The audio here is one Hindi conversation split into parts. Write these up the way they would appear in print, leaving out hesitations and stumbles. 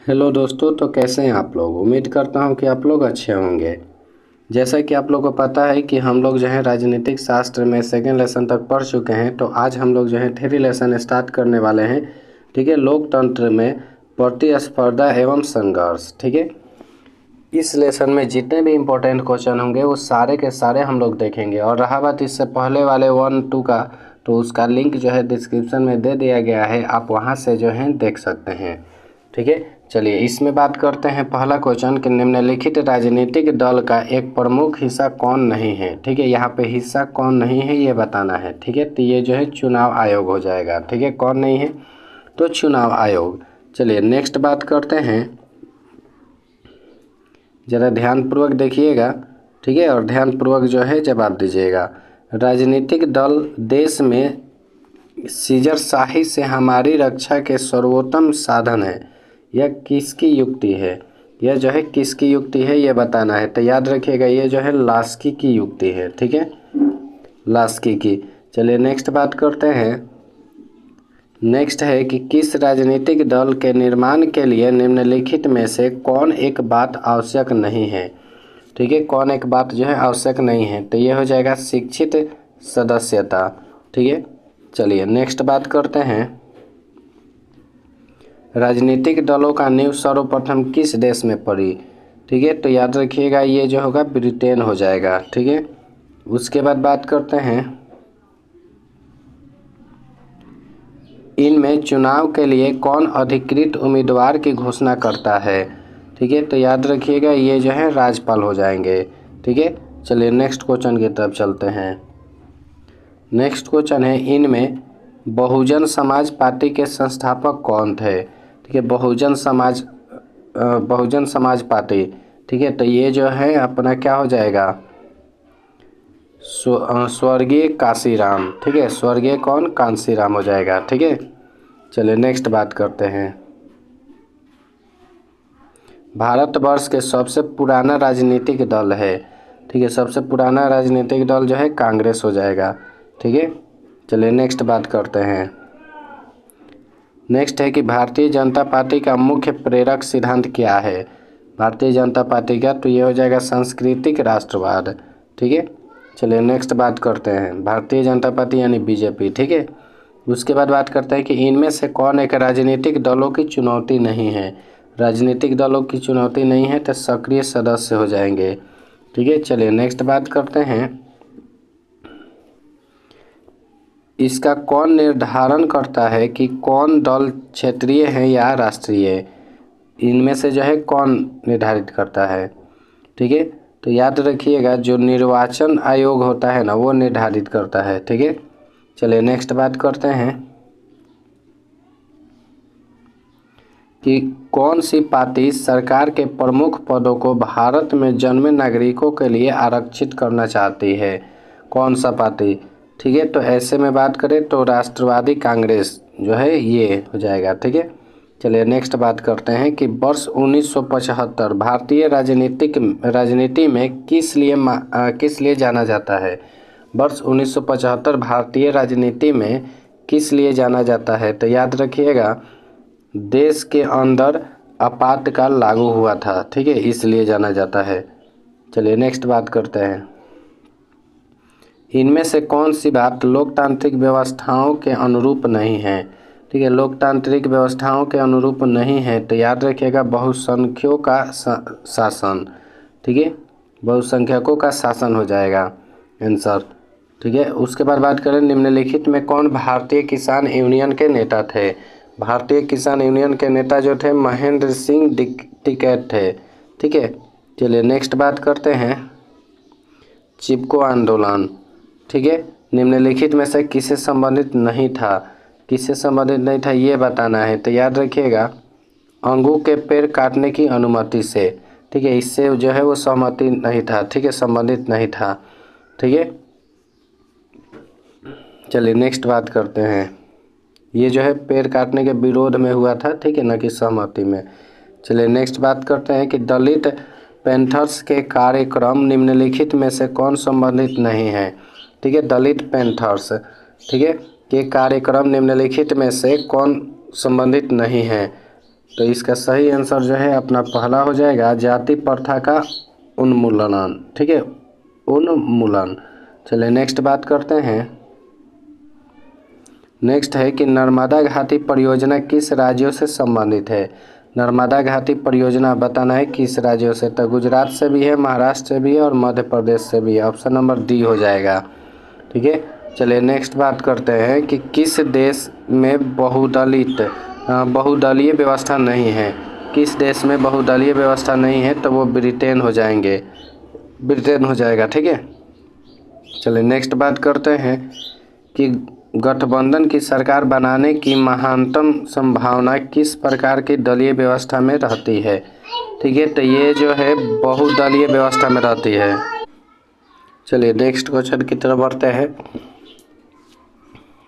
हेलो दोस्तों, तो कैसे हैं आप लोग। उम्मीद करता हूं कि आप लोग अच्छे होंगे। जैसा कि आप लोग को पता है कि हम लोग जो है राजनीतिक शास्त्र में सेकेंड लेसन तक पढ़ चुके हैं। तो आज हम लोग जो है थ्री लेसन स्टार्ट करने वाले हैं। ठीक है, लोकतंत्र में प्रतिस्पर्धा एवं संघर्ष। ठीक है, इस लेसन में जितने भी इम्पोर्टेंट क्वेश्चन होंगे वो सारे के सारे हम लोग देखेंगे। और रहा बात इससे पहले वाले 1-2 का, तो उसका लिंक जो है डिस्क्रिप्शन में दे दिया गया है, आप वहां से जो है देख सकते हैं। ठीक है, चलिए इसमें बात करते हैं। पहला क्वेश्चन कि निम्नलिखित राजनीतिक दल का एक प्रमुख हिस्सा कौन नहीं है। ठीक है, यहाँ पे हिस्सा कौन नहीं है ये बताना है। ठीक है, तो ये जो है चुनाव आयोग हो जाएगा। ठीक है, कौन नहीं है तो चुनाव आयोग। चलिए नेक्स्ट बात करते हैं, ज़रा ध्यानपूर्वक देखिएगा। ठीक है, और ध्यानपूर्वक जो है जवाब दीजिएगा। राजनीतिक दल देश में सीजरशाही से हमारी रक्षा के सर्वोत्तम साधन है, यह किसकी युक्ति है। यह जो है किसकी युक्ति है ये बताना है। तो याद रखिएगा ये जो है लास्की की युक्ति है। ठीक है, लास्की की। चलिए नेक्स्ट बात करते हैं। नेक्स्ट है कि किस राजनीतिक दल के निर्माण के लिए निम्नलिखित में से कौन एक बात आवश्यक नहीं है। ठीक है, कौन एक बात जो है आवश्यक नहीं है, तो ये हो जाएगा शिक्षित सदस्यता। ठीक है, चलिए नेक्स्ट बात करते हैं। राजनीतिक दलों का नींव सर्वप्रथम किस देश में पड़ी। ठीक है, तो याद रखिएगा ये जो होगा ब्रिटेन हो जाएगा। ठीक है, उसके बाद बात करते हैं, इनमें चुनाव के लिए कौन अधिकृत उम्मीदवार की घोषणा करता है। ठीक है, तो याद रखिएगा ये जो है राज्यपाल हो जाएंगे। ठीक है, चलिए नेक्स्ट क्वेश्चन की तरफ चलते हैं। नेक्स्ट क्वेश्चन है, इनमें बहुजन समाज पार्टी के संस्थापक कौन थे। ठीक है, बहुजन समाज पार्टी। ठीक है, तो ये जो है अपना क्या हो जाएगा, स्वर्गीय कांशीराम। ठीक है, स्वर्गीय कौन, कांशीराम हो जाएगा। ठीक है, चलिए नेक्स्ट बात करते हैं। भारतवर्ष के सबसे पुराना राजनीतिक दल है। ठीक है, सबसे पुराना राजनीतिक दल जो है कांग्रेस हो जाएगा। ठीक है, चलिए नेक्स्ट बात करते हैं। नेक्स्ट है कि भारतीय जनता पार्टी का मुख्य प्रेरक सिद्धांत क्या है। भारतीय जनता पार्टी का, तो ये हो जाएगा सांस्कृतिक राष्ट्रवाद। ठीक है, चलिए नेक्स्ट बात करते हैं। भारतीय जनता पार्टी यानी बीजेपी। ठीक है, उसके बाद बात करते हैं कि इनमें से कौन एक राजनीतिक दलों की चुनौती नहीं है। राजनीतिक दलों की चुनौती नहीं है तो सक्रिय सदस्य हो जाएंगे। ठीक है, चलिए नेक्स्ट बात करते हैं। इसका कौन निर्धारण करता है कि कौन दल क्षेत्रीय है या राष्ट्रीय। इनमें से जो है कौन निर्धारित करता है। ठीक है, तो याद रखिएगा जो निर्वाचन आयोग होता है ना वो निर्धारित करता है। ठीक है, चलिए नेक्स्ट बात करते हैं कि कौन सी पार्टी सरकार के प्रमुख पदों को भारत में जन्मे नागरिकों के लिए आरक्षित करना चाहती है। कौन सा पार्टी। ठीक है, तो ऐसे में बात करें तो राष्ट्रवादी कांग्रेस जो है ये हो जाएगा। ठीक है, चलिए नेक्स्ट बात करते हैं कि वर्ष 1975 भारतीय राजनीति में किस लिए जाना जाता है। वर्ष 1975 भारतीय राजनीति में किस लिए जाना जाता है, तो याद रखिएगा देश के अंदर आपातकाल लागू हुआ था। ठीक है, इसलिए जाना जाता है। चलिए नेक्स्ट बात करते हैं। इनमें से कौन सी बात लोकतांत्रिक व्यवस्थाओं के अनुरूप नहीं है। ठीक है, लोकतांत्रिक व्यवस्थाओं के अनुरूप नहीं है, तो याद रखिएगा बहुसंख्यकों का शासन। ठीक है, बहुसंख्यकों का शासन हो जाएगा आंसर। ठीक है, उसके बाद बात करें निम्नलिखित में कौन भारतीय किसान यूनियन के नेता थे। भारतीय किसान यूनियन के नेता जो थे महेंद्र सिंह टिकैत थे। ठीक है, चलिए नेक्स्ट बात करते हैं। चिपको आंदोलन। ठीक है, निम्नलिखित में से किससे संबंधित नहीं था। किससे संबंधित नहीं था ये बताना है, तो याद रखिएगा अंगू के पेड़ काटने की अनुमति से। ठीक है, इससे जो है वो सहमति नहीं था। ठीक है, संबंधित नहीं था। ठीक है, चलिए नेक्स्ट बात करते हैं। ये जो है पेड़ काटने के विरोध में हुआ था। ठीक है, न कि सहमति में। चलिए नेक्स्ट बात करते हैं कि दलित पैंथर्स के कार्यक्रम निम्नलिखित में से कौन संबंधित नहीं है। ठीक है, दलित पैंथर्स ठीक है के कार्यक्रम निम्नलिखित में से कौन संबंधित नहीं है। तो इसका सही आंसर जो है अपना पहला हो जाएगा, जाति प्रथा का उन्मूलन। ठीक है, उन्मूलन। चलिए नेक्स्ट बात करते हैं। नेक्स्ट है कि नर्मदा घाटी परियोजना किस राज्यों से संबंधित है। नर्मदा घाटी परियोजना बताना है किस राज्यों से। तो गुजरात से भी है, महाराष्ट्र से भी है और मध्य प्रदेश से भी है। ऑप्शन नंबर डी हो जाएगा। ठीक है, चलिए नेक्स्ट बात करते हैं कि किस देश में बहुदलीय व्यवस्था नहीं है। किस देश में बहुदलीय व्यवस्था नहीं है, तो वो ब्रिटेन हो जाएंगे, ब्रिटेन हो जाएगा। ठीक है, चलिए नेक्स्ट बात करते हैं कि गठबंधन की सरकार बनाने की महानतम संभावना किस प्रकार की दलीय व्यवस्था में रहती है। ठीक है, तो ये जो है बहुदलीय व्यवस्था में रहती है। चलिए नेक्स्ट क्वेश्चन की तरफ बढ़ते हैं।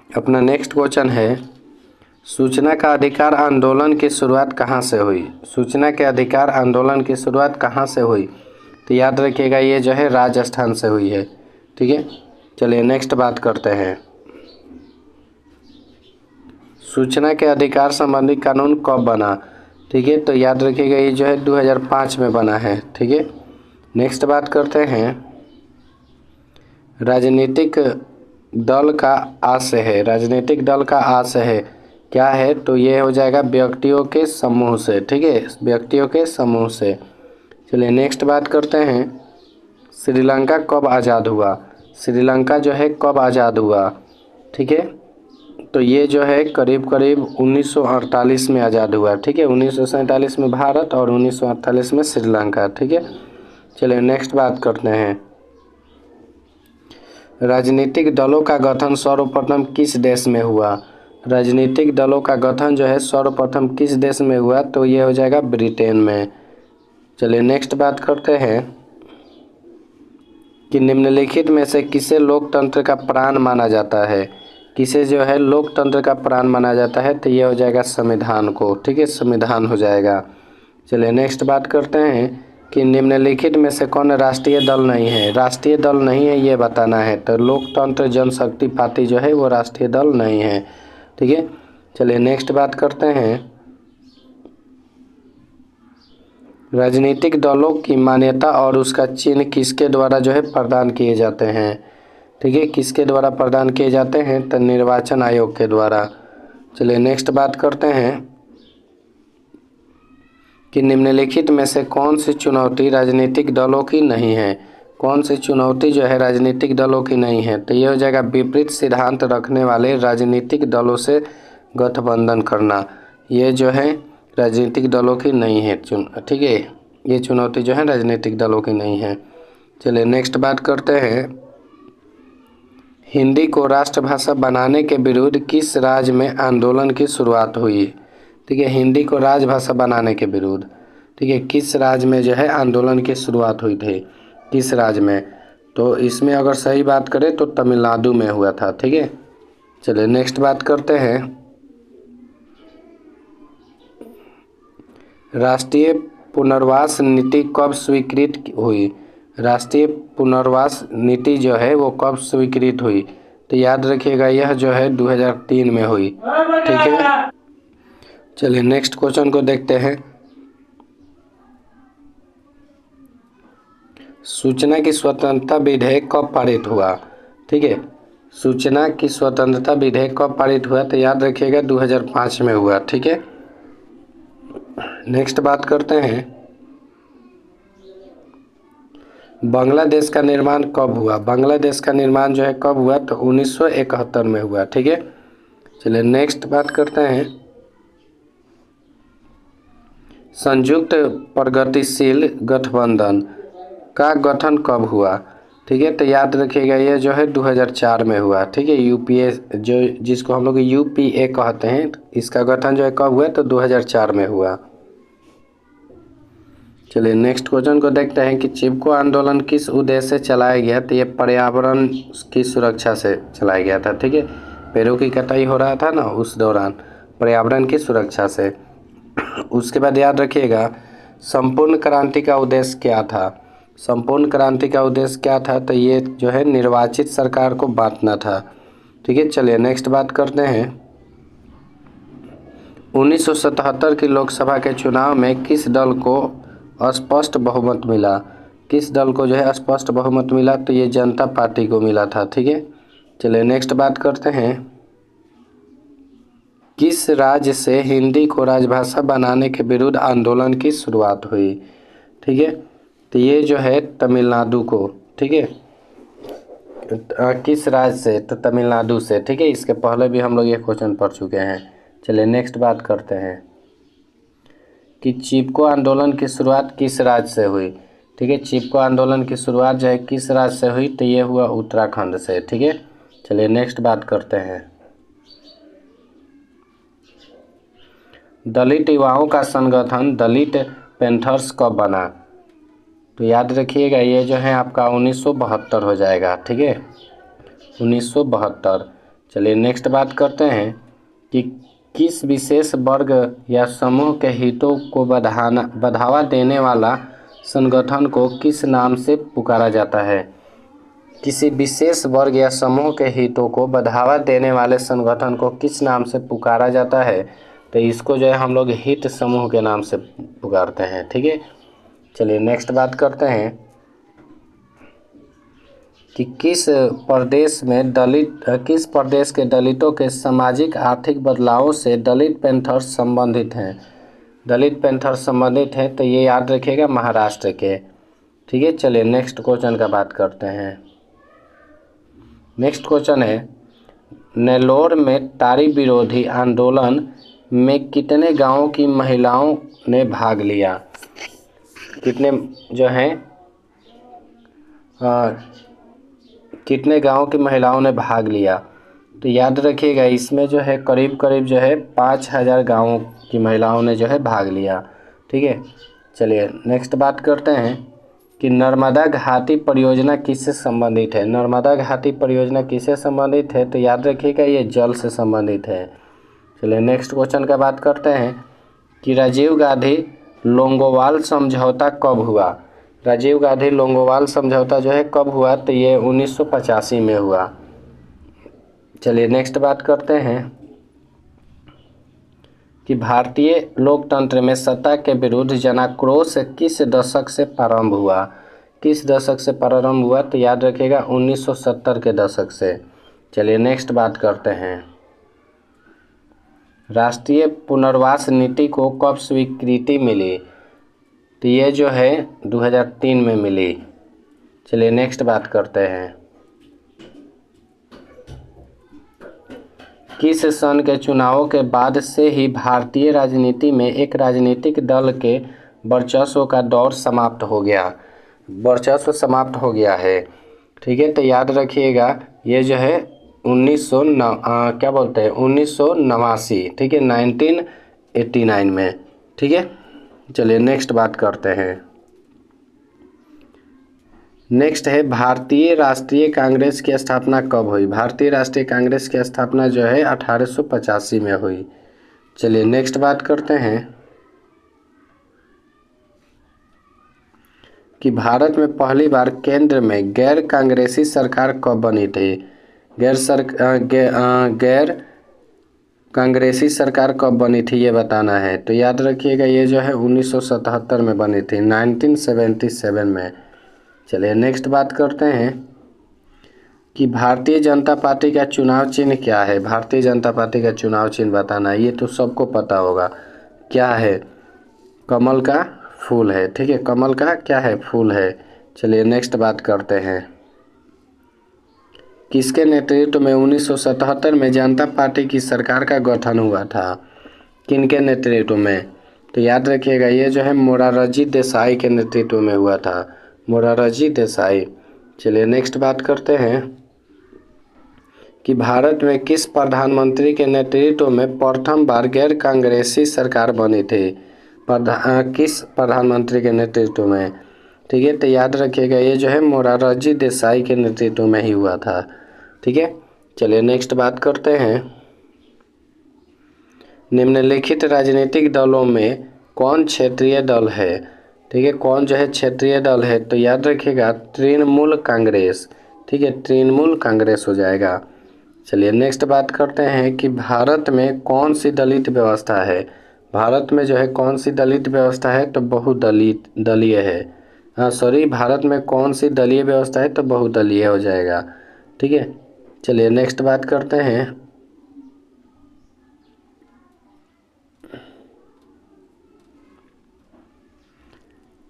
अपना नेक्स्ट क्वेश्चन है, सूचना का अधिकार आंदोलन की शुरुआत कहाँ से हुई। सूचना के अधिकार आंदोलन की शुरुआत कहाँ से हुई, तो याद रखिएगा ये जो है राजस्थान से हुई है। ठीक है, चलिए नेक्स्ट बात करते हैं। सूचना के अधिकार संबंधी कानून कब बना। ठीक है, तो याद रखिएगा ये जो है 2005 में बना है। ठीक है, नेक्स्ट बात करते हैं। राजनीतिक दल का आशय है, राजनीतिक दल का आशय है क्या है, तो ये हो जाएगा व्यक्तियों के समूह से। ठीक है, व्यक्तियों के समूह से। चलिए नेक्स्ट बात करते हैं। श्रीलंका कब आज़ाद हुआ। श्रीलंका जो है कब आज़ाद हुआ। ठीक है, तो ये जो है करीब 1948 में आज़ाद हुआ। ठीक है, 1947 में भारत और 1948 में श्रीलंका। ठीक है, चलिए नेक्स्ट बात करते हैं। राजनीतिक दलों का गठन सर्वप्रथम किस देश में हुआ। राजनीतिक दलों का गठन जो है सर्वप्रथम किस देश में हुआ, तो ये हो जाएगा ब्रिटेन में। चलिए नेक्स्ट बात करते हैं कि निम्नलिखित में से किसे लोकतंत्र का प्राण माना जाता है। किसे जो है लोकतंत्र का प्राण माना जाता है, तो ये हो जाएगा संविधान को। ठीक है, संविधान हो जाएगा। चलिए नेक्स्ट बात करते हैं कि निम्नलिखित में से कौन राष्ट्रीय दल नहीं है। राष्ट्रीय दल नहीं है ये बताना है, तो लोकतंत्र जनशक्ति पार्टी जो है वो राष्ट्रीय दल नहीं है। ठीक है, चलिए नेक्स्ट बात करते हैं। राजनीतिक दलों की मान्यता और उसका चिन्ह किसके द्वारा जो है प्रदान किए जाते हैं। ठीक है, किसके द्वारा प्रदान किए जाते हैं, तो निर्वाचन आयोग के द्वारा। चलिए नेक्स्ट बात करते हैं कि निम्नलिखित में से कौन सी चुनौती राजनीतिक दलों की नहीं है। कौन सी चुनौती जो है राजनीतिक दलों की नहीं है, तो ये हो जाएगा विपरीत सिद्धांत रखने वाले राजनीतिक दलों से गठबंधन करना। ये जो है राजनीतिक दलों की नहीं है। ठीक है, ये चुनौती जो है राजनीतिक दलों की नहीं है। चलिए नेक्स्ट बात करते हैं। हिंदी को राष्ट्रभाषा बनाने के विरुद्ध किस राज्य में आंदोलन की शुरुआत हुई। ठीक है, हिंदी को राजभाषा बनाने के विरुद्ध। ठीक है, किस राज्य में जो है आंदोलन की शुरुआत हुई थी, किस राज्य में, तो इसमें अगर सही बात करें तो तमिलनाडु में हुआ था। ठीक है, चलिए नेक्स्ट बात करते हैं। राष्ट्रीय पुनर्वास नीति कब स्वीकृत हुई। राष्ट्रीय पुनर्वास नीति जो है वो कब स्वीकृत हुई, तो याद रखिएगा यह जो है 2003 में हुई। ठीक है, चलिए नेक्स्ट क्वेश्चन को देखते हैं। सूचना की स्वतंत्रता विधेयक कब पारित हुआ। ठीक है, सूचना की स्वतंत्रता विधेयक कब पारित हुआ, तो याद रखिएगा 2005 में हुआ। ठीक है, नेक्स्ट बात करते हैं। बांग्लादेश का निर्माण कब हुआ। बांग्लादेश का निर्माण जो है कब हुआ, तो 1971 में हुआ। ठीक है, चलिए नेक्स्ट बात करते हैं। संयुक्त प्रगतिशील गठबंधन का गठन कब हुआ। ठीक है, तो याद रखिएगा ये जो है 2004 में हुआ। ठीक है, यूपीए जो जिसको हम लोग यूपीए कहते हैं, इसका गठन जो है कब हुआ, तो 2004 में हुआ। चलिए नेक्स्ट क्वेश्चन को देखते हैं कि चिपको आंदोलन किस उद्देश्य से चलाया गया, तो ये पर्यावरण की सुरक्षा से चलाया गया था। ठीक है, पेड़ों की कटाई हो रहा था ना उस दौरान, पर्यावरण की सुरक्षा से। उसके बाद याद रखिएगा संपूर्ण क्रांति का उद्देश्य क्या था। संपूर्ण क्रांति का उद्देश्य क्या था, तो ये जो है निर्वाचित सरकार को बांटना था। ठीक है, चलिए नेक्स्ट बात करते हैं। 1977 की लोकसभा के चुनाव में किस दल को स्पष्ट बहुमत मिला? किस दल को जो है स्पष्ट बहुमत मिला? तो ये जनता पार्टी को मिला था। ठीक है, चलिए नेक्स्ट बात करते हैं। किस राज्य से हिंदी को राजभाषा बनाने के विरुद्ध आंदोलन की शुरुआत हुई? ठीक है, तो ये जो है तमिलनाडु को। ठीक है, किस राज्य से? तो तमिलनाडु से। ठीक है, इसके पहले भी हम लोग ये क्वेश्चन पढ़ चुके हैं। चलिए नेक्स्ट बात करते हैं कि चिपको आंदोलन की शुरुआत किस राज्य से हुई? ठीक है, चिपको आंदोलन की शुरुआत जो है किस राज्य से हुई? तो ये हुआ उत्तराखंड से। ठीक है, चलिए नेक्स्ट बात करते हैं। दलित युवाओं का संगठन दलित पैंथर्स कब बना? तो याद रखिएगा ये जो है आपका 1972 हो जाएगा। ठीक है, 1972। चलिए नेक्स्ट बात करते हैं कि किस विशेष वर्ग या समूह के हितों को बढ़ावा देने वाला संगठन को किस नाम से पुकारा जाता है? किसी विशेष वर्ग या समूह के हितों को बढ़ावा देने वाले संगठन को किस नाम से पुकारा जाता है? तो इसको जो है हम लोग हित समूह के नाम से पुकारते हैं। ठीक है, चलिए नेक्स्ट बात करते हैं कि किस प्रदेश के दलितों के सामाजिक आर्थिक बदलावों से दलित पैंथर्स संबंधित हैं? दलित पैंथर्स संबंधित है तो ये याद रखिएगा महाराष्ट्र के। ठीक है, चलिए नेक्स्ट क्वेश्चन का बात करते हैं। नेक्स्ट क्वेश्चन है, नेल्लोर में तारी विरोधी आंदोलन में कितने गांवों की महिलाओं ने भाग लिया? कितने जो हैं कितने गांवों की महिलाओं ने भाग लिया? तो याद रखिएगा इसमें जो है करीब करीब जो है 5000 गांवों की महिलाओं ने जो है भाग लिया। ठीक है, चलिए नेक्स्ट बात करते हैं कि नर्मदा घाटी परियोजना किससे संबंधित है? नर्मदा घाटी परियोजना किससे संबंधित है? तो याद रखिएगा ये जल से संबंधित है। चलिए नेक्स्ट क्वेश्चन का बात करते हैं कि राजीव गांधी लोंगोवाल समझौता कब हुआ? राजीव गांधी लोंगोवाल समझौता जो है कब हुआ? तो ये 1985 में हुआ। चलिए नेक्स्ट बात करते हैं कि भारतीय लोकतंत्र में सत्ता के विरुद्ध जनाक्रोश किस दशक से प्रारंभ हुआ? किस दशक से प्रारंभ हुआ? तो याद रखिएगा 1970 के दशक से। चलिए नेक्स्ट बात करते हैं, राष्ट्रीय पुनर्वास नीति को कब स्वीकृति मिली? तो ये जो है 2003 में मिली। चलिए नेक्स्ट बात करते हैं, किस सन के चुनावों के बाद से ही भारतीय राजनीति में एक राजनीतिक दल के वर्चस्व का दौर समाप्त हो गया? वर्चस्व समाप्त हो गया है। ठीक है, तो याद रखिएगा ये जो है 1989। ठीक है, 1989 में। ठीक है, चलिए नेक्स्ट बात करते हैं। नेक्स्ट है भारतीय राष्ट्रीय कांग्रेस की स्थापना कब हुई? भारतीय राष्ट्रीय कांग्रेस की स्थापना जो है 1885 में हुई। चलिए नेक्स्ट बात करते हैं कि भारत में पहली बार केंद्र में गैर कांग्रेसी सरकार कब बनी थी? गैर कांग्रेसी सरकार कब बनी थी ये बताना है। तो याद रखिएगा ये जो है 1977 में बनी थी, 1977 में। चलिए नेक्स्ट बात करते हैं कि भारतीय जनता पार्टी का चुनाव चिन्ह क्या है? भारतीय जनता पार्टी का चुनाव चिन्ह बताना है, ये तो सबको पता होगा क्या है? कमल का फूल है। ठीक है, कमल का क्या है? फूल है। चलिए नेक्स्ट बात करते हैं, किसके नेतृत्व में 1977 में जनता पार्टी की सरकार का गठन हुआ था? किनके नेतृत्व में? तो याद रखिएगा ये जो है मोरारजी देसाई के नेतृत्व में हुआ था, मोरारजी देसाई। चलिए नेक्स्ट बात करते हैं कि भारत में किस प्रधानमंत्री के नेतृत्व में प्रथम बार गैर कांग्रेसी सरकार बनी थी? किस प्रधानमंत्री के नेतृत्व में? ठीक है, तो याद रखिएगा ये जो है मोरारजी देसाई के नेतृत्व में ही हुआ था। ठीक है, चलिए नेक्स्ट बात करते हैं, निम्नलिखित राजनीतिक दलों में कौन क्षेत्रीय दल है? ठीक है, कौन जो है क्षेत्रीय दल है? तो याद रखिएगा तृणमूल कांग्रेस। ठीक है, तृणमूल कांग्रेस हो जाएगा। चलिए नेक्स्ट बात करते हैं कि भारत में कौन सी दलित व्यवस्था है। भारत में जो है कौन सी दलित व्यवस्था है, तो दलीय है। सॉरी, भारत में कौन सी दलीय व्यवस्था है, तो बहुदलीय हो जाएगा। ठीक है, चलिए नेक्स्ट बात करते हैं।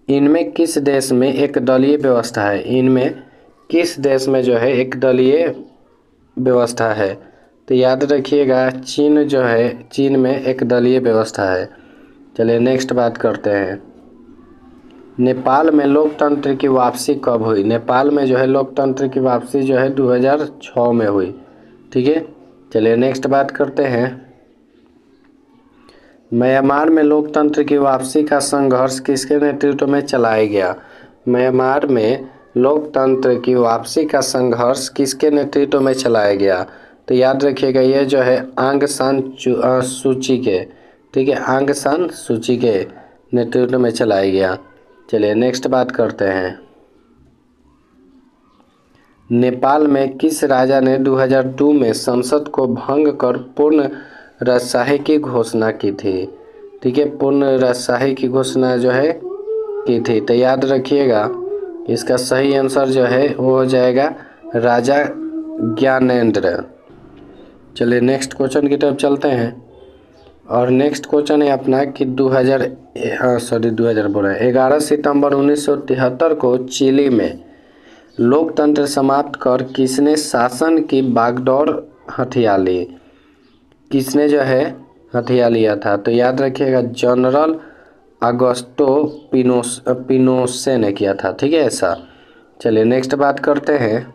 इनमें किस देश में एक दलीय व्यवस्था है। इनमें किस देश में जो है एक दलीय व्यवस्था है, तो याद रखिएगा चीन जो है, चीन में एक दलीय व्यवस्था है। चलिए नेक्स्ट बात करते हैं। नेपाल में लोकतंत्र की वापसी कब हुई। नेपाल में जो है लोकतंत्र की वापसी जो है 2006 में हुई। ठीक है, चलिए नेक्स्ट बात करते हैं। म्यांमार में लोकतंत्र की वापसी का संघर्ष किसके नेतृत्व में चलाया गया। म्यांमार में लोकतंत्र की वापसी का संघर्ष किसके नेतृत्व में चलाया गया, तो याद रखिएगा ये जो है आंग सान सूची के, ठीक है, आंग सान सूची के नेतृत्व में चलाया गया। चलिए नेक्स्ट बात करते हैं। नेपाल में किस राजा ने 2002 में संसद को भंग कर पूर्ण राजशाही की घोषणा की थी। ठीक है, पूर्ण राजशाही की घोषणा जो है की थी, तो याद रखिएगा इसका सही आंसर जो है वो हो जाएगा राजा ज्ञानेंद्र। चलिए नेक्स्ट क्वेश्चन की तरफ चलते हैं। और नेक्स्ट क्वेश्चन है अपना कि 11 सितंबर 1973 को चिली में लोकतंत्र समाप्त कर किसने शासन की बागडोर हथिया ली। किसने जो है हथिया लिया था, तो याद रखिएगा जनरल अगस्टो पिनोसे ने किया था। ठीक है ऐसा। चलिए नेक्स्ट बात करते हैं।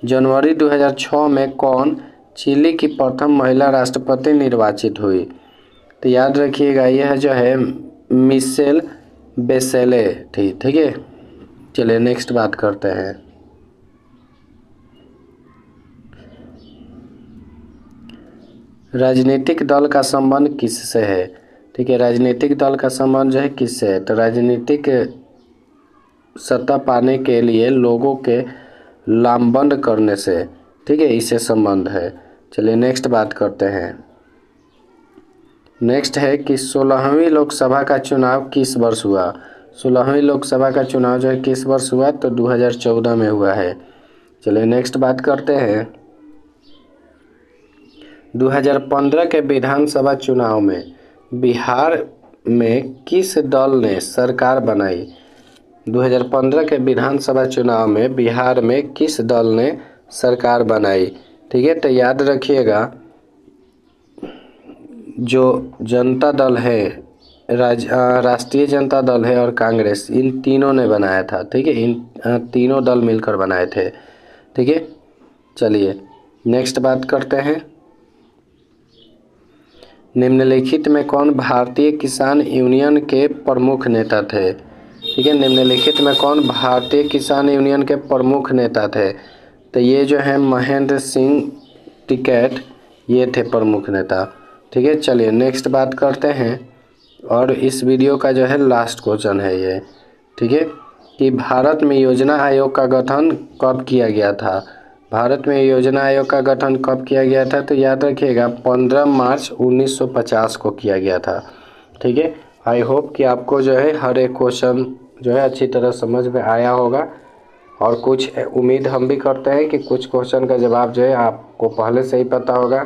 जनवरी 2006 में कौन चिली की प्रथम महिला राष्ट्रपति निर्वाचित हुई, तो याद रखिएगा यह जो है मिशेल बेसेले थी। ठीक है, चलिए नेक्स्ट बात करते हैं। राजनीतिक दल का संबंध किससे है। ठीक है, राजनीतिक दल का संबंध जो है किससे है, तो राजनीतिक सत्ता पाने के लिए लोगों के लामबंद करने से, ठीक है, इससे संबंध है। चलिए नेक्स्ट बात करते हैं। नेक्स्ट है कि 16वीं लोकसभा का चुनाव किस वर्ष हुआ। 16वीं लोकसभा का चुनाव जो है किस वर्ष हुआ, तो 2014 में हुआ है। चलिए नेक्स्ट बात करते हैं। 2015 के विधानसभा चुनाव में बिहार में किस दल ने सरकार बनाई। 2015 के विधानसभा चुनाव में बिहार में किस दल ने सरकार बनाई। ठीक है, तो याद रखिएगा जो जनता दल है, राष्ट्रीय जनता दल है और कांग्रेस, इन तीनों ने बनाया था। ठीक है, इन तीनों दल मिलकर बनाए थे। ठीक है, चलिए नेक्स्ट बात करते हैं। निम्नलिखित में कौन भारतीय किसान यूनियन के प्रमुख नेता थे। ठीक है, निम्नलिखित में कौन भारतीय किसान यूनियन के प्रमुख नेता थे, तो ये जो है महेंद्र सिंह टिकैत, ये थे प्रमुख नेता। ठीक है, चलिए नेक्स्ट बात करते हैं। और इस वीडियो का जो है लास्ट क्वेश्चन है ये। ठीक है, कि भारत में योजना आयोग का गठन कब किया गया था। भारत में योजना आयोग का गठन कब किया गया था, तो याद रखिएगा 15 मार्च 1950 को किया गया था। ठीक है, आई होप कि आपको जो है हर एक क्वेश्चन जो है अच्छी तरह समझ में आया होगा। और कुछ उम्मीद हम भी करते हैं कि कुछ क्वेश्चन का जवाब जो है आपको पहले से ही पता होगा।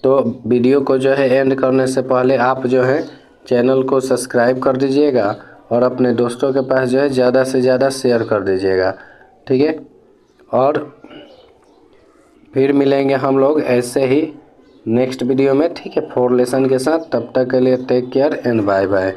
तो वीडियो को जो है एंड करने से पहले आप जो है चैनल को सब्सक्राइब कर दीजिएगा और अपने दोस्तों के पास जो है ज़्यादा से ज़्यादा शेयर कर दीजिएगा। ठीक है, और फिर मिलेंगे हम लोग ऐसे ही नेक्स्ट वीडियो में। ठीक है, 4 लेसन के साथ। तब तक के लिए take care and bye bye.